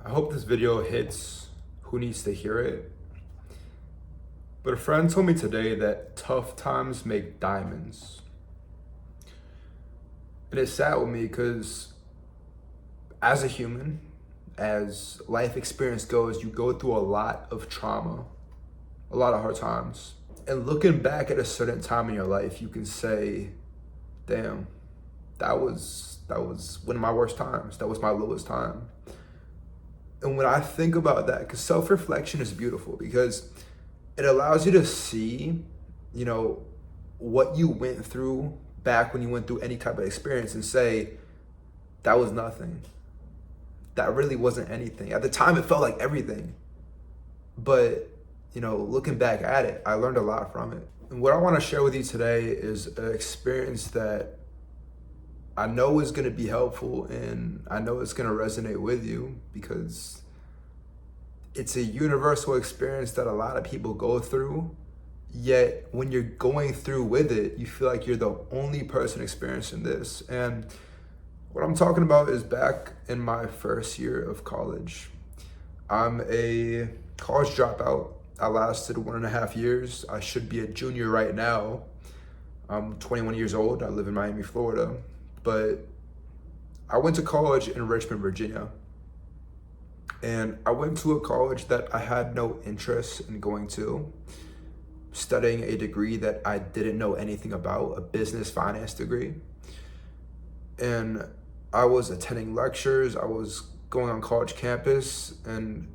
I hope this video hits who needs to hear it. But a friend told me today that tough times make diamonds. And it sat with me because as a human, as life experience goes, you go through a lot of trauma, a lot of hard times. And looking back at a certain time in your life, you can say, damn, that was one of my worst times. That was my lowest time. And when I think about that, because self-reflection is beautiful because it allows you to see, what you went through back when you went through any type of experience and say, that was nothing. That really wasn't anything. At the time, it felt like everything. But, looking back at it, I learned a lot from it. And what I want to share with you today is an experience that I know is going to be helpful and I know it's going to resonate with you because it's a universal experience that a lot of people go through. Yet when you're going through with it, you feel like you're the only person experiencing this. And what I'm talking about is back in my first year of college. I'm a college dropout. I lasted 1.5 years. I should be a junior right now. I'm 21 years old. I live in Miami, Florida. But I went to college in Richmond, Virginia. And I went to a college that I had no interest in going to, studying a degree that I didn't know anything about, a business finance degree. And I was attending lectures, I was going on college campus, and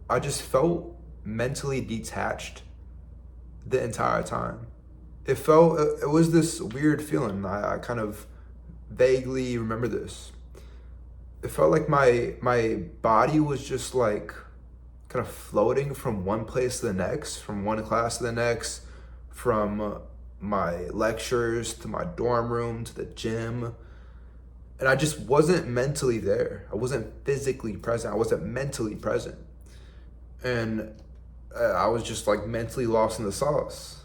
I just felt mentally detached the entire time. It was this weird feeling. I kind of vaguely remember this. It felt like my body was just like kind of floating from one place to the next, from one class to the next, from my lectures to my dorm room to the gym. And I just wasn't mentally there. I wasn't physically present. I wasn't mentally present. And I was just like mentally lost in the sauce.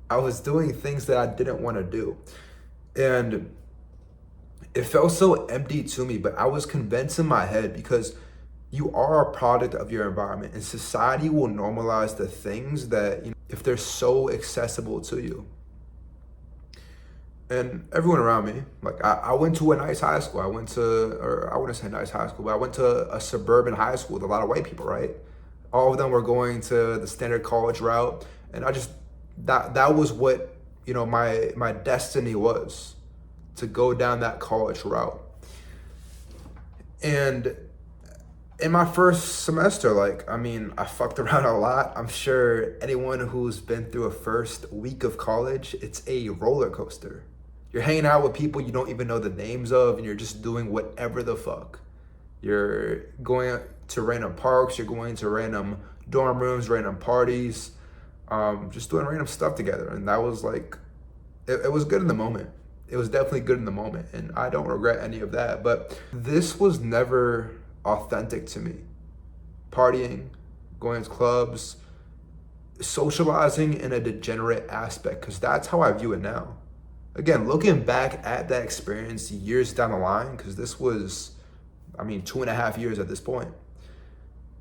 I was doing things that I didn't want to do. And it felt so empty to me, but I was convinced in my head because you are a product of your environment and society will normalize the things that, if they're so accessible to you. And everyone around me, like I went to a nice high school. I wouldn't say nice high school, but I went to a suburban high school with a lot of white people, right? All of them were going to the standard college route. And I just, that was what, my destiny was, to go down that college route. And in my first semester, I fucked around a lot. I'm sure anyone who's been through a first week of college, it's a roller coaster. You're hanging out with people you don't even know the names of, and you're just doing whatever the fuck. You're going to random parks, you're going to random dorm rooms, random parties, just doing random stuff together. And that was it was good in the moment. It was definitely good in the moment, and I don't regret any of that. But this was never authentic to me. Partying, going to clubs, socializing in a degenerate aspect, because that's how I view it now. Again, looking back at that experience years down the line, because this was, 2.5 years at this point.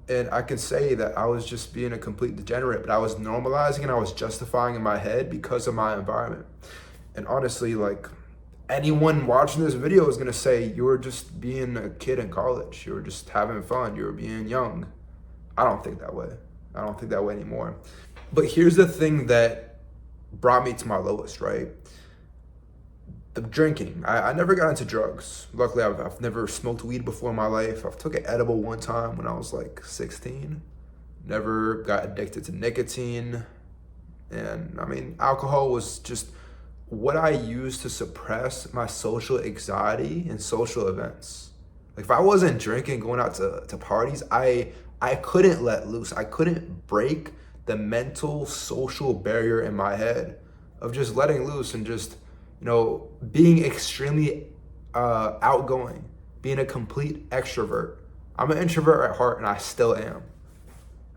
And I can say that I was just being a complete degenerate, but I was normalizing and I was justifying in my head because of my environment. And honestly, anyone watching this video is gonna say you were just being a kid in college. You were just having fun. You were being young. I don't think that way. I don't think that way anymore. But here's the thing that brought me to my lowest, right? The drinking. I never got into drugs. Luckily, I've never smoked weed before in my life. I've took an edible one time when I was 16. Never got addicted to nicotine. And alcohol was just what I used to suppress my social anxiety in social events. If I wasn't drinking, going out to parties, I couldn't let loose. I couldn't break the mental social barrier in my head of just letting loose and just, being extremely outgoing, being a complete extrovert. I'm an introvert at heart and I still am.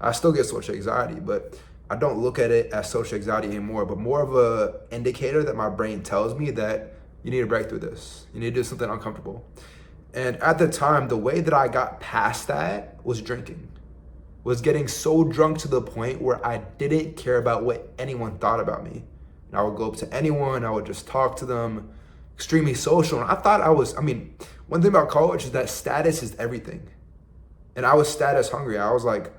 I still get social anxiety, but I don't look at it as social anxiety anymore, but more of a indicator that my brain tells me that you need to break through this. You need to do something uncomfortable. And at the time, the way that I got past that was drinking, was getting so drunk to the point where I didn't care about what anyone thought about me. And I would go up to anyone, I would just talk to them, extremely social. And I thought one thing about college is that status is everything. And I was status hungry. I was like,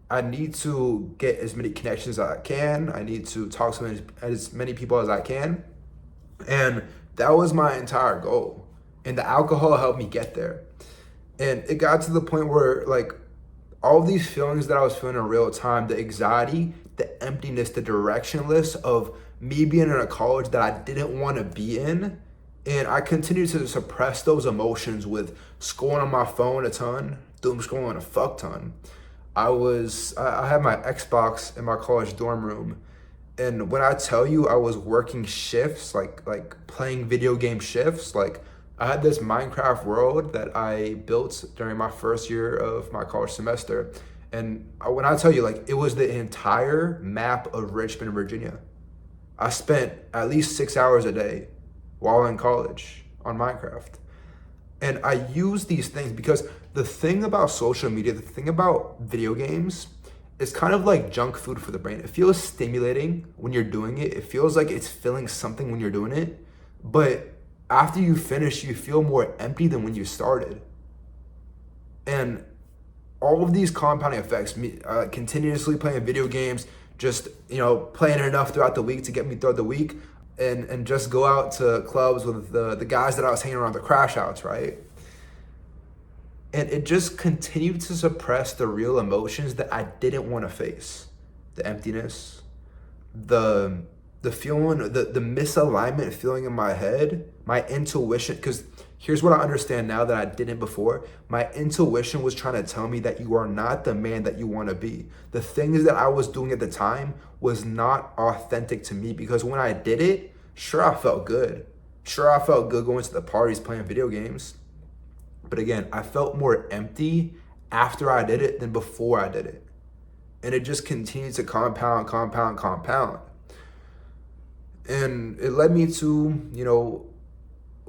I need to get as many connections as I can. I need to talk to as many people as I can. And that was my entire goal. And the alcohol helped me get there. And it got to the point where like all of these feelings that I was feeling in real time, the anxiety, the emptiness, the directionless of me being in a college that I didn't want to be in. And I continued to suppress those emotions with scrolling on my phone a ton, doom scrolling a fuck ton. I had my Xbox in my college dorm room. And when I tell you I was working shifts, like playing video game shifts, like I had this Minecraft world that I built during my first year of my college semester. And when I tell you, like, it was the entire map of Richmond, Virginia. I spent at least 6 hours a day while in college on Minecraft. And I use these things because the thing about social media, the thing about video games, it's kind of like junk food for the brain. It feels stimulating when you're doing it. It feels like it's filling something when you're doing it. But after you finish, you feel more empty than when you started. And all of these compounding effects, me continuously playing video games, just, playing enough throughout the week to get me through the week, and just go out to clubs with the guys that I was hanging around, the crash outs, right? And it just continued to suppress the real emotions that I didn't want to face. The emptiness, the feeling, the misalignment feeling in my head, my intuition, because here's what I understand now that I didn't before. My intuition was trying to tell me that you are not the man that you want to be. The things that I was doing at the time was not authentic to me, because when I did it, sure, I felt good. Sure, I felt good going to the parties, playing video games. But again, I felt more empty after I did it than before I did it. And it just continued to compound. And it led me to,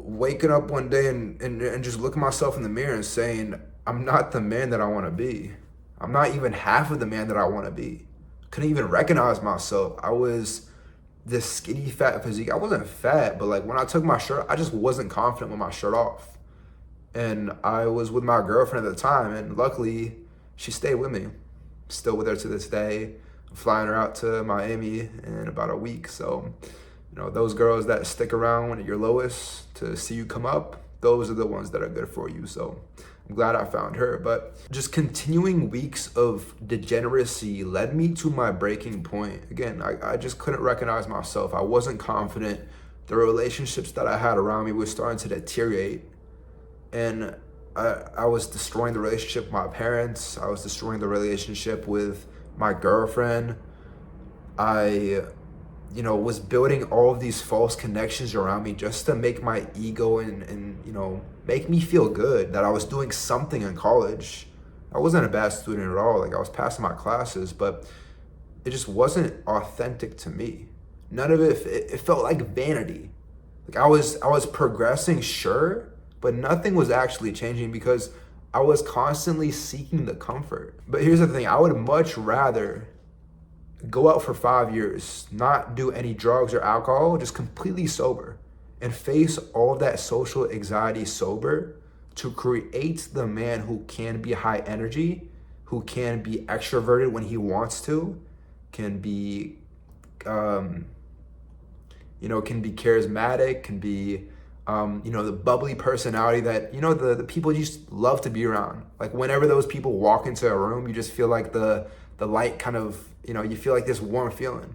waking up one day and just looking myself in the mirror and saying, I'm not the man that I want to be. I'm not even half of the man that I want to be. Couldn't even recognize myself. I was this skinny, fat physique. I wasn't fat, but like when I took my shirt, I just wasn't confident with my shirt off. And I was with my girlfriend at the time, and luckily she stayed with me. Still with her to this day. I'm flying her out to Miami in about a week. So, those girls that stick around when you're lowest to see you come up, those are the ones that are good for you. So I'm glad I found her. But just continuing weeks of degeneracy led me to my breaking point. Again, I just couldn't recognize myself. I wasn't confident. The relationships that I had around me were starting to deteriorate. And I was destroying the relationship with my parents. I was destroying the relationship with my girlfriend. I was building all of these false connections around me just to make my ego and make me feel good that I was doing something in college. I wasn't a bad student at all. Like, I was passing my classes, but it just wasn't authentic to me. None of it felt like vanity. Like I was progressing, sure, but nothing was actually changing because I was constantly seeking the comfort. But here's the thing, I would much rather go out for 5 years, not do any drugs or alcohol, just completely sober, and face all of that social anxiety sober to create the man who can be high energy, who can be extroverted when he wants to, can be, can be charismatic, can be, the bubbly personality that, the people you just love to be around. Like whenever those people walk into a room, you just feel like the light kind of, you feel like this warm feeling.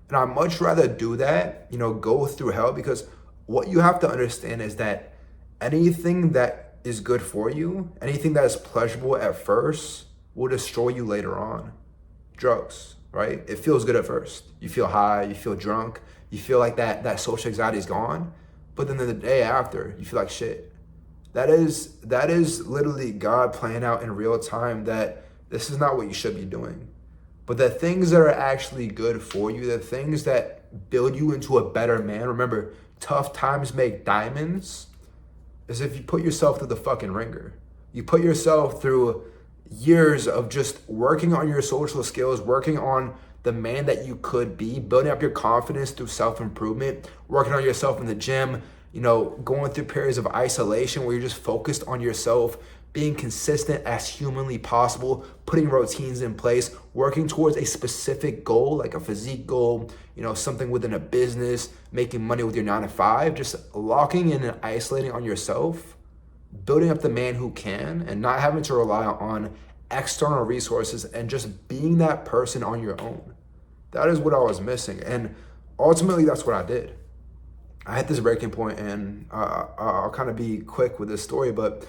And I'd much rather do that, go through hell, because what you have to understand is that anything that is good for you, anything that is pleasurable at first will destroy you later on. Drugs, right? It feels good at first. You feel high, you feel drunk, you feel like that social anxiety is gone. But then the day after, you feel like shit. That is literally God playing out in real time that this is not what you should be doing. But the things that are actually good for you, the things that build you into a better man, remember, tough times make diamonds. is if you put yourself through the fucking ringer. You put yourself through years of just working on your social skills, working on the man that you could be, building up your confidence through self-improvement, working on yourself in the gym, going through periods of isolation where you're just focused on yourself, being consistent as humanly possible, putting routines in place, working towards a specific goal, like a physique goal, something within a business, making money with your 9 to 5, just locking in and isolating on yourself, building up the man who can, and not having to rely on external resources and just being that person on your own. That is what I was missing. And ultimately, that's what I did. I hit this breaking point, and I'll kind of be quick with this story, but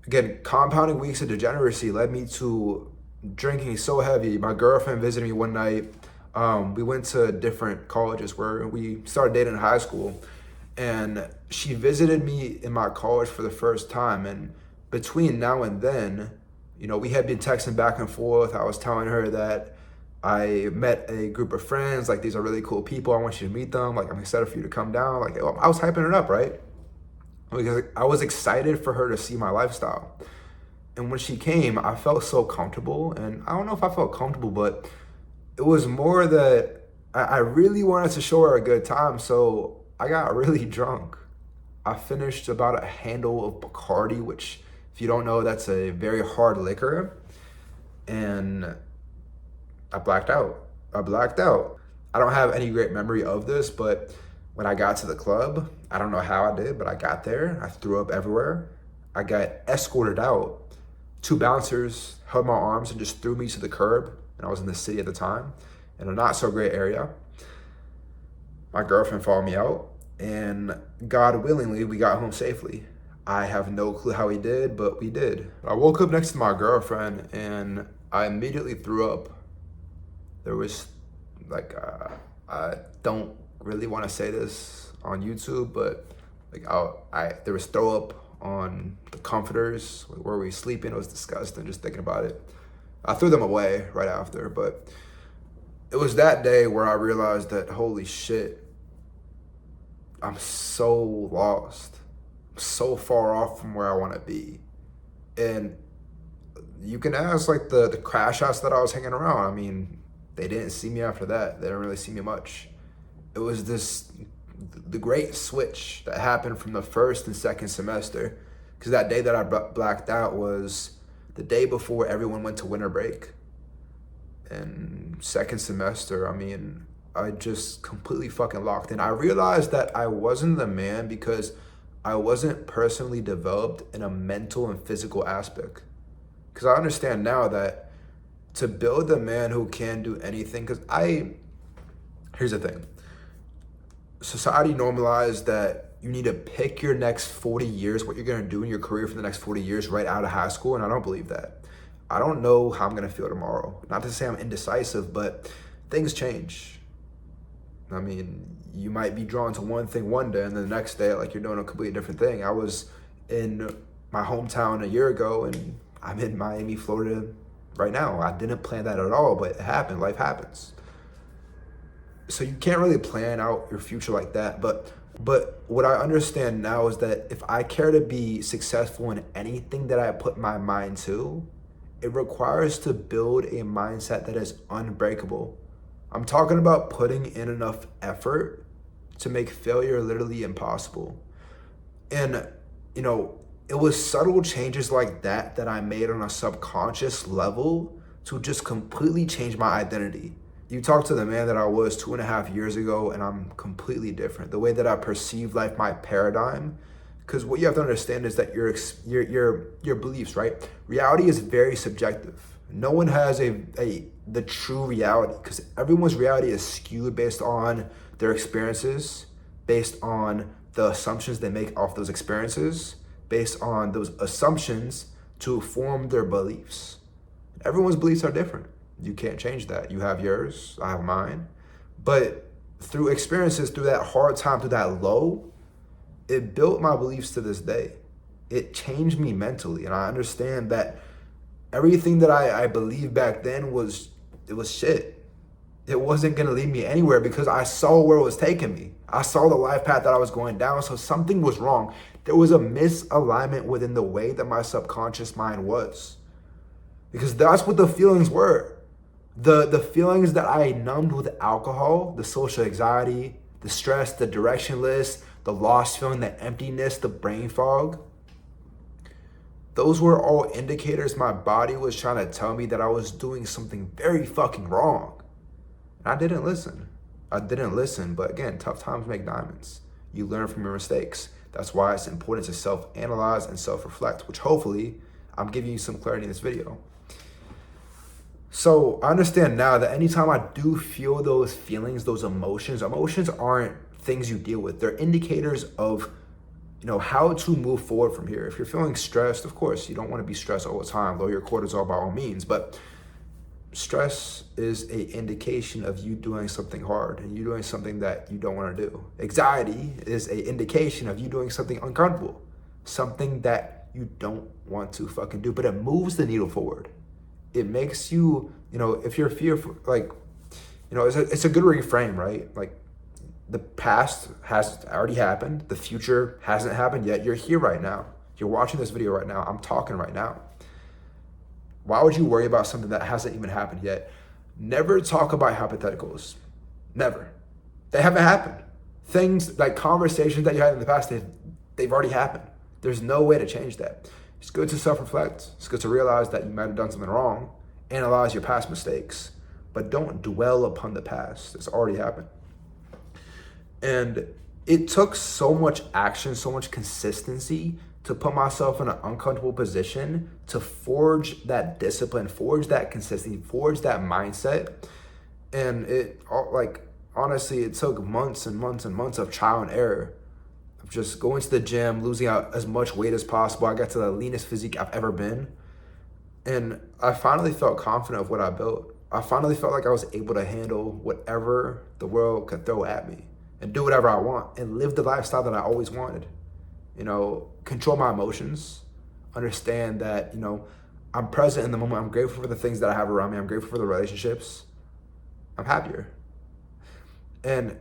again, compounding weeks of degeneracy led me to drinking so heavy. My girlfriend visited me one night. We went to different colleges where we started dating in high school, and she visited me in my college for the first time. And between now and then, we had been texting back and forth. I was telling her that I met a group of friends, like, these are really cool people. I want you to meet them. Like, I'm excited for you to come down. Like, I was hyping it up, right? Because I was excited for her to see my lifestyle. And when she came, I felt so comfortable. And I don't know if I felt comfortable, but it was more that I really wanted to show her a good time. So I got really drunk. I finished about a handle of Bacardi, which, if you don't know, that's a very hard liquor. And I blacked out. I don't have any great memory of this, but when I got to the club, I don't know how I did, but I got there. I threw up everywhere. I got escorted out. 2 bouncers held my arms and just threw me to the curb. And I was in the city at the time, in a not so great area. My girlfriend followed me out, and God willingly, we got home safely. I have no clue how we did, but we did. I woke up next to my girlfriend, and I immediately threw up. There was I don't really want to say this on YouTube, but there was throw up on the comforters where we were sleeping. It was disgusting just thinking about it. I threw them away right after, but it was that day where I realized that, holy shit, I'm so lost. I'm so far off from where I want to be. And you can ask the crash outs that I was hanging around. I mean, they didn't see me after that. They didn't really see me much. It was the great switch that happened from the first and second semester. Because that day that I blacked out was the day before everyone went to winter break. And second semester, I mean, I just completely fucking locked in. I realized that I wasn't the man because I wasn't personally developed in a mental and physical aspect. Because I understand now that to build a man who can do anything, here's the thing. Society normalized that you need to pick your next 40 years, what you're gonna do in your career for the next 40 years right out of high school, and I don't believe that. I don't know how I'm gonna feel tomorrow. Not to say I'm indecisive, but things change. I mean, you might be drawn to one thing one day, and then the next day, you're doing a completely different thing. I was in my hometown a year ago, and I'm in Miami, Florida right now. I didn't plan that at all, but it happened. Life happens. So you can't really plan out your future like that. But what I understand now is that if I care to be successful in anything that I put my mind to, it requires to build a mindset that is unbreakable. I'm talking about putting in enough effort to make failure literally impossible. And, it was subtle changes like that I made on a subconscious level to just completely change my identity. You talk to the man that I was 2.5 years ago, and I'm completely different. The way that I perceive life, my paradigm, because what you have to understand is that your beliefs, right? Reality is very subjective. No one has the true reality, because everyone's reality is skewed based on their experiences, based on the assumptions they make off those experiences, based on those assumptions to form their beliefs. Everyone's beliefs are different. You can't change that. You have yours, I have mine. But through experiences, through that hard time, through that low, it built my beliefs to this day. It changed me mentally. And I understand that everything that I believed back then was shit. it wasn't gonna lead me anywhere because I saw where it was taking me. I saw the life path that I was going down, so something was wrong. There was a misalignment within the way that my subconscious mind was. Because that's what the feelings were. The feelings that I numbed with alcohol, the social anxiety, the stress, the directionless, the lost feeling, the emptiness, the brain fog, those were all indicators my body was trying to tell me that I was doing something very fucking wrong. And I didn't listen. But again, tough times make diamonds. You learn from your mistakes. That's why it's important to self-analyze and self-reflect, which hopefully I'm giving you some clarity in this video. So I understand now that anytime I do feel those feelings, those emotions aren't things you deal with. They're indicators of, how to move forward from here. If you're feeling stressed, of course, you don't want to be stressed all the time. Lower your cortisol by all means, but stress is an indication of you doing something hard and you doing something that you don't want to do. Anxiety is an indication of you doing something uncomfortable, something that you don't want to fucking do, but it moves the needle forward. It makes you, if you're fearful, it's a good reframe, right? Like, the past has already happened. The future hasn't happened yet. You're here right now. You're watching this video right now. I'm talking right now. Why would you worry about something that hasn't even happened yet? Never talk about hypotheticals. Never. They haven't happened. Things like conversations that you had in the past, they've already happened. There's no way to change that. It's good to self-reflect. It's good to realize that you might have done something wrong. Analyze your past mistakes, but don't dwell upon the past. It's already happened. And it took so much action, so much consistency to put myself in an uncomfortable position to forge that discipline, forge that consistency, forge that mindset. And honestly, it took months and months and months of trial and error. Of just going to the gym, losing out as much weight as possible. I got to the leanest physique I've ever been. And I finally felt confident of what I built. I finally felt like I was able to handle whatever the world could throw at me and do whatever I want and live the lifestyle that I always wanted. Control my emotions, understand that, I'm present in the moment. I'm grateful for the things that I have around me. I'm grateful for the relationships. I'm happier. And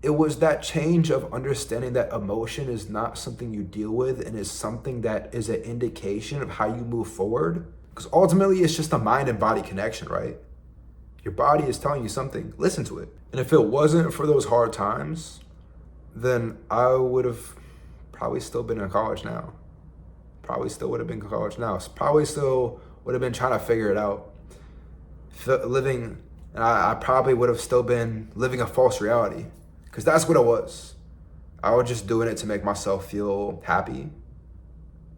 it was that change of understanding that emotion is not something you deal with and is something that is an indication of how you move forward. Because ultimately it's just a mind and body connection, right? Your body is telling you something, listen to it. And if it wasn't for those hard times, then I would have probably still been in college now. Probably still would have been in college now. Probably still would have been trying to figure it out. I probably would have still been living a false reality. Because that's what it was. I was just doing it to make myself feel happy.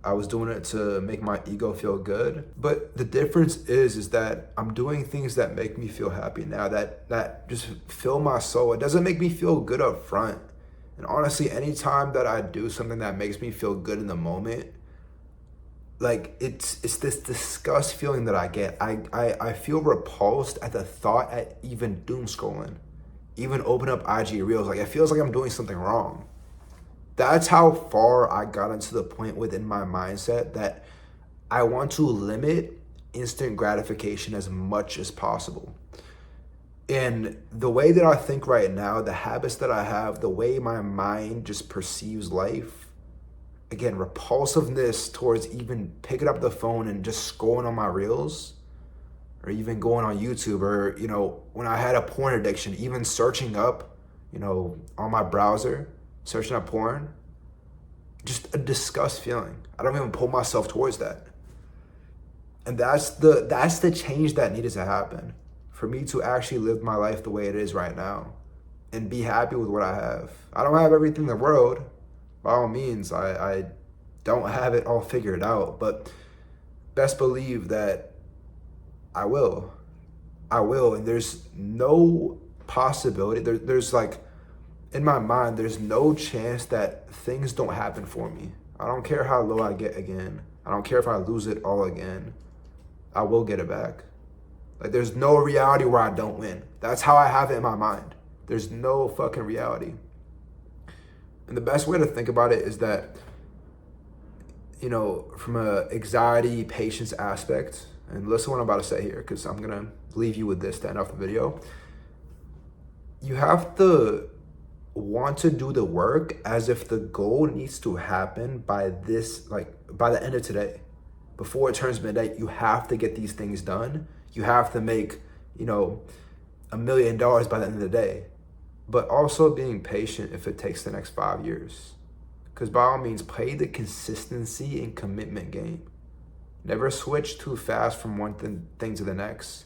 I was doing it to make my ego feel good. But the difference is that I'm doing things that make me feel happy now, that just fill my soul. It doesn't make me feel good up front. And honestly, anytime that I do something that makes me feel good in the moment, it's this disgust feeling that I get. I feel repulsed at the thought at even doom scrolling, even open up IG Reels. It feels like I'm doing something wrong. That's how far I got into the point within my mindset that I want to limit instant gratification as much as possible. And the way that I think right now, the habits that I have, the way my mind just perceives life, again, repulsiveness towards even picking up the phone and just scrolling on my reels, or even going on YouTube, or, when I had a porn addiction, even searching up, on my browser, searching up porn, just a disgust feeling. I don't even pull myself towards that. And that's the change that needed to happen for me to actually live my life the way it is right now and be happy with what I have. I don't have everything in the world. By all means, I don't have it all figured out, but best believe that I will. And there's no possibility. There's in my mind, there's no chance that things don't happen for me. I don't care how low I get again. I don't care if I lose it all again. I will get it back. There's no reality where I don't win. That's how I have it in my mind. There's no fucking reality. And the best way to think about it is that, from a anxiety, patience aspect, and listen to what I'm about to say here, because I'm going to leave you with this to end off the video. you have to want to do the work as if the goal needs to happen by this, like by the end of today. Before it turns midnight, you have to get these things done. You have to make, you know, $1 million by the end of the day. But also being patient if it takes the next 5 years. Because by all means, play the consistency and commitment game. Never switch too fast from one thing to the next.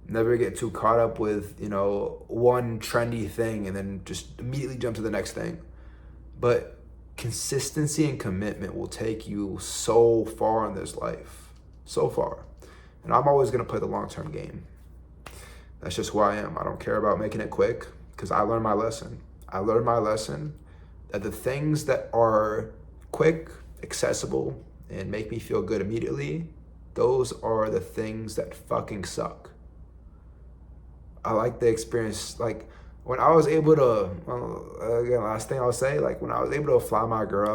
Never get too caught up with, you know, one trendy thing and then just immediately jump to the next thing. But consistency and commitment will take you so far in this life. So far. And I'm always going to play the long-term game. That's just who I am. I don't care about making it quick because I learned my lesson. I learned my lesson that the things that are quick, accessible, and make me feel good immediately, those are the things that fucking suck. I like the experience, like when I was able to, again, last thing I'll say, like when I was able to fly my girl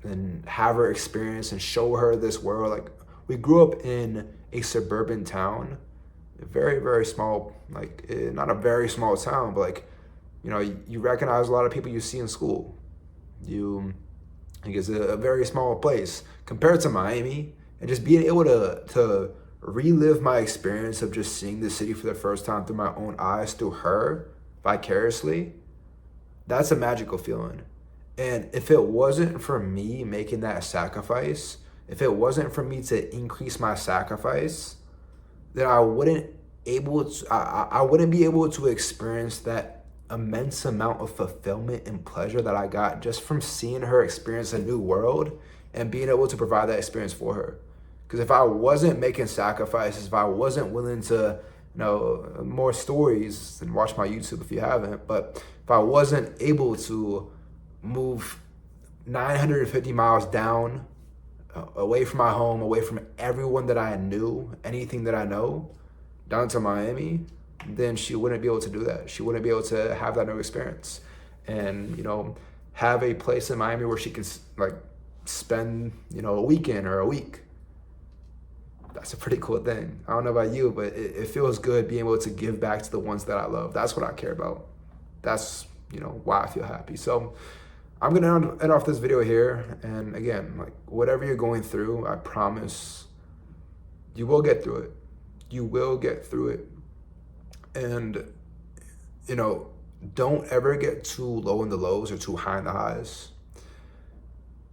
out and have her experience and show her this world, like we grew up in a suburban town, a very, very small, like not a very small town, but like, you know, you recognize a lot of people you see in school. Like it's a very small place compared to Miami, and just being able to relive my experience of just seeing the city for the first time through my own eyes, through her, vicariously, that's a magical feeling. And if it wasn't for me making that sacrifice, if it wasn't for me to increase my sacrifice, then I wouldn't be able to experience that immense amount of fulfillment and pleasure that I got just from seeing her experience a new world and being able to provide that experience for her. Because if I wasn't making sacrifices, if I wasn't willing to, you know, more stories, and watch my YouTube if you haven't, but if I wasn't able to move 950 miles down, away from my home, away from everyone that I knew, anything that I know, down to Miami, then she wouldn't be able to do that. She wouldn't be able to have that new experience and, you know, have a place in Miami where she can like spend, you know, a weekend or a week. That's a pretty cool thing. I don't know about you, but it feels good being able to give back to the ones that I love. That's what I care about. That's, you know, why I feel happy. So I'm going to end off this video here. And again, like whatever you're going through, I promise you will get through it. You will get through it. And, you know, don't ever get too low in the lows or too high in the highs.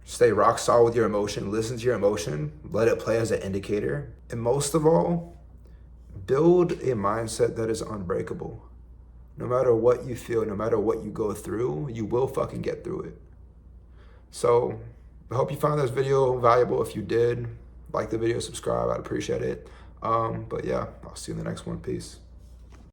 Stay rock solid with your emotion. Listen to your emotion. Let it play as an indicator. And most of all, build a mindset that is unbreakable. No matter what you feel, no matter what you go through, you will fucking get through it. So I hope you found this video valuable. If you did, like the video, subscribe. I'd appreciate it. But yeah, I'll see you in the next one. Peace.